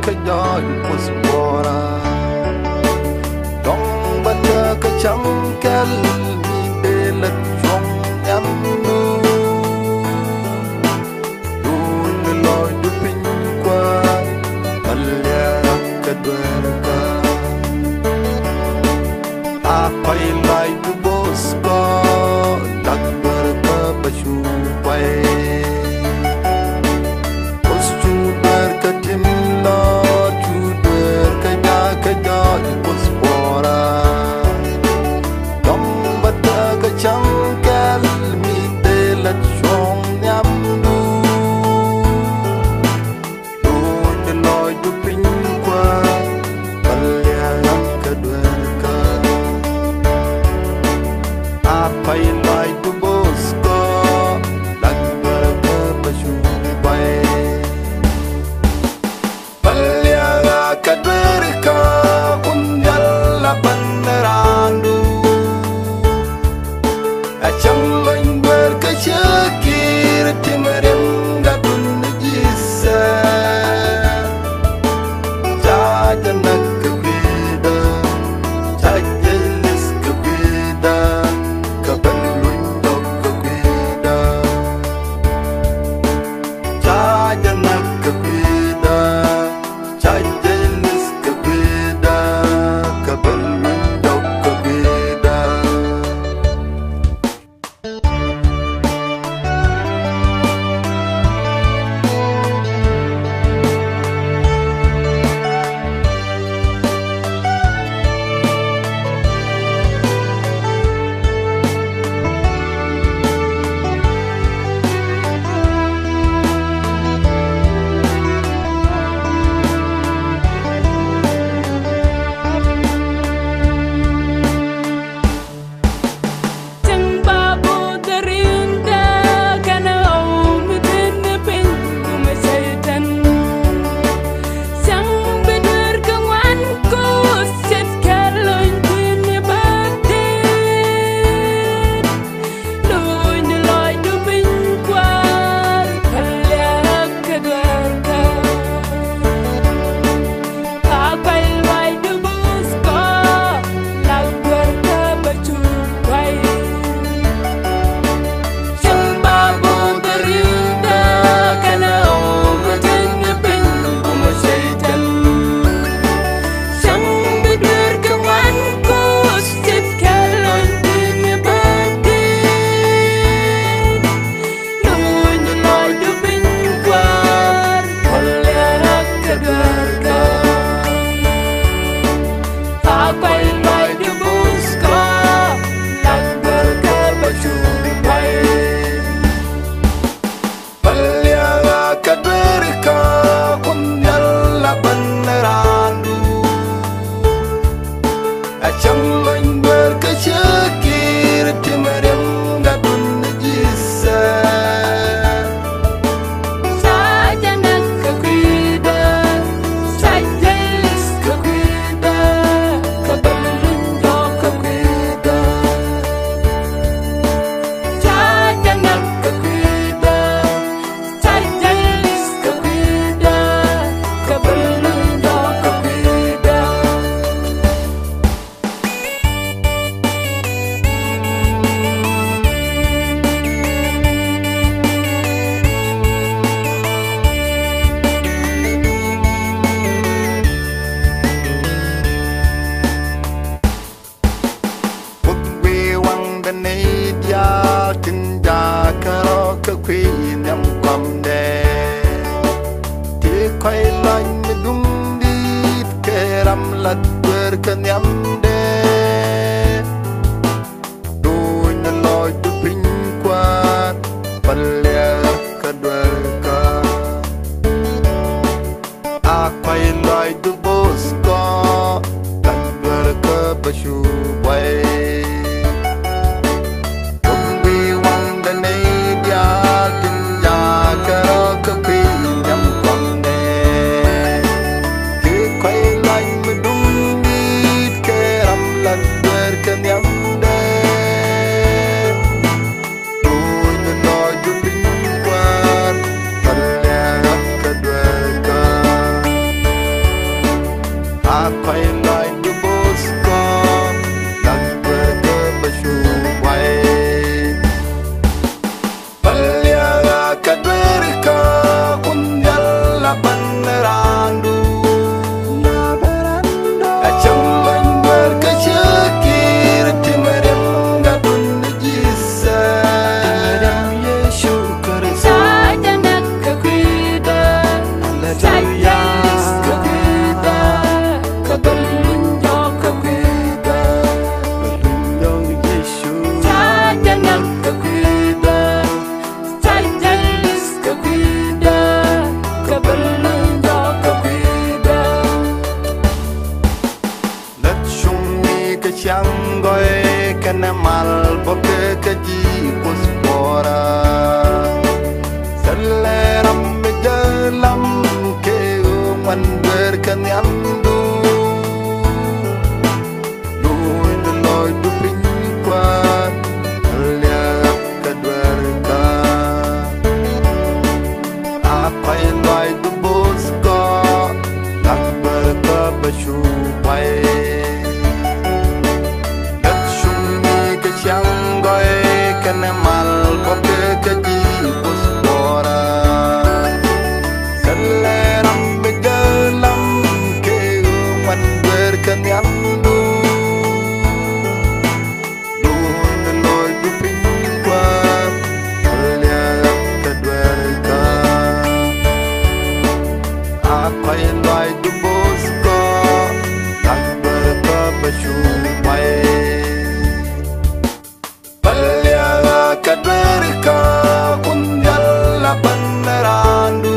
cái gió của spora dong bata cái trắng kel mi bê lật trong em nu đun loi du pin qua alia cái duerka apa ilai du bosco dak duerka bachu pai wan ber kan yandu luin de loy du pin kwa alia kadwer ka apa yang loy du bos ko tak ber ka bashu pai dat shung ni ke chang goy kan mal ko ke ji bos bora seleram begalam ke wan ber kan yandu luin de loy du pin kwa alia kadwer ka apa yang loy du bos ko tak ber ka bashu pai kadwer ka kun yalla banrandu